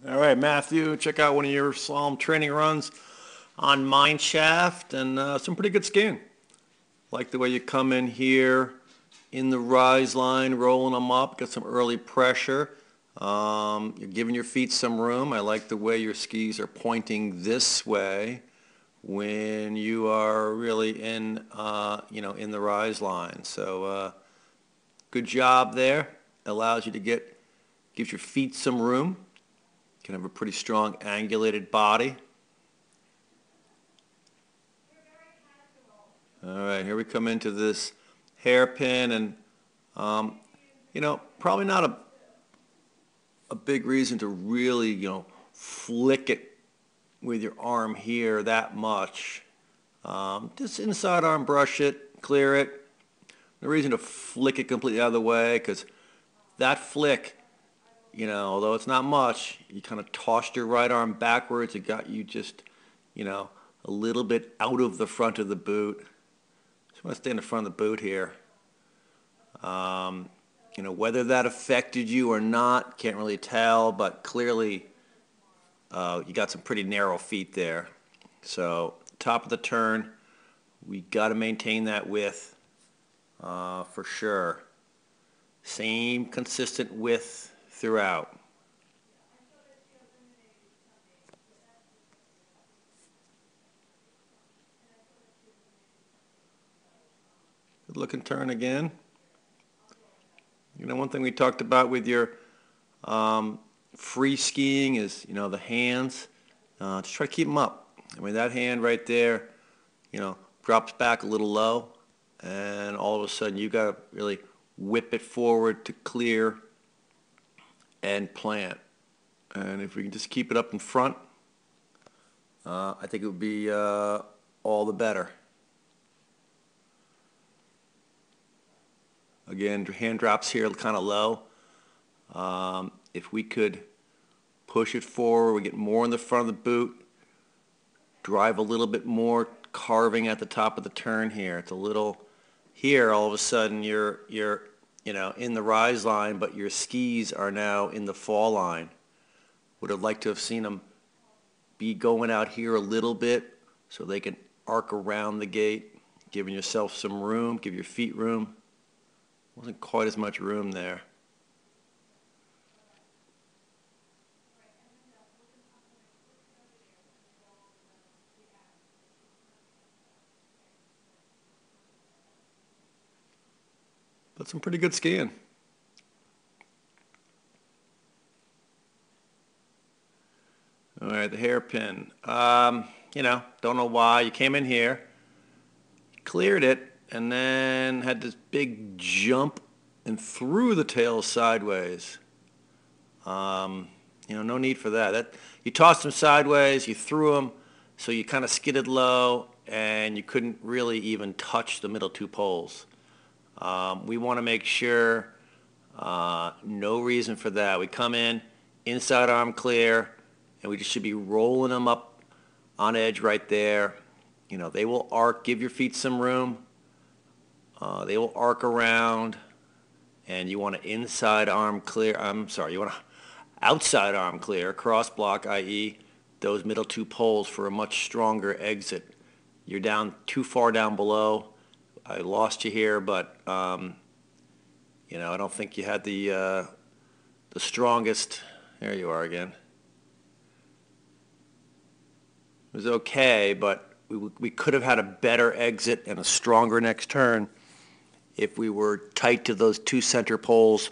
All right, Matthew, check out one of your slalom training runs on Mineshaft and some pretty good skiing. Like the way you come in here in the rise line, rolling them up, get some early pressure. You're giving your feet some room. I like the way your skis are pointing this way when you are really in, in the rise line. So good job there. Allows you to gives your feet some room. You can have a pretty strong angulated body. All right, here we come into this hairpin, and probably not a big reason to really, flick it with your arm here that much. Just inside arm brush it, clear it. No reason to flick it completely out of the way, because that flick, although it's not much, you kind of tossed your right arm backwards. It got you just, a little bit out of the front of the boot. Just want to stay in the front of the boot here. Whether that affected you or not, can't really tell, but clearly you got some pretty narrow feet there. So top of the turn, we got to maintain that width for sure. Same consistent width throughout. Good looking turn again. One thing we talked about with your free skiing is, the hands. Just try to keep them up. I mean, that hand right there, drops back a little low, and all of a sudden you got to really whip it forward to clear and plant. And if we can just keep it up in front, I think it would be all the better. Again, hand drops here kind of low. If we could push it forward, we get more in the front of the boot, drive a little bit more carving at the top of the turn here. It's a little, here all of a sudden you're in the rise line, but your skis are now in the fall line. Would have liked to have seen them be going out here a little bit so they can arc around the gate, giving yourself some room, give your feet room. Wasn't quite as much room there. But some pretty good skiing. All right, the hairpin. Don't know why. You came in here, cleared it, and then had this big jump and threw the tail sideways. No need for that. You tossed them sideways, you threw them, so you kind of skidded low, and you couldn't really even touch the middle two poles. We want to make sure, no reason for that. We come in, inside arm clear, and we just should be rolling them up on edge right there. They will arc, give your feet some room. They will arc around, and you want to inside arm clear. You want to outside arm clear, cross block, i.e. those middle two poles for a much stronger exit. You're down too far down below. I lost you here, but I don't think you had the strongest. There you are again. It was okay, but we could have had a better exit and a stronger next turn if we were tight to those two center poles,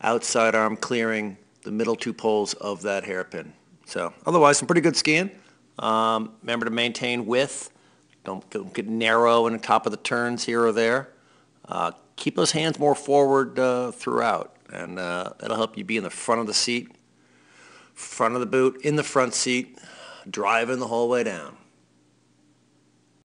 outside arm clearing the middle two poles of that hairpin. So otherwise, some pretty good skiing. Remember to maintain width. Don't get narrow in the top of the turns here or there. Keep those hands more forward throughout, and that'll help you be in the front of the seat, front of the boot, in the front seat, driving the whole way down.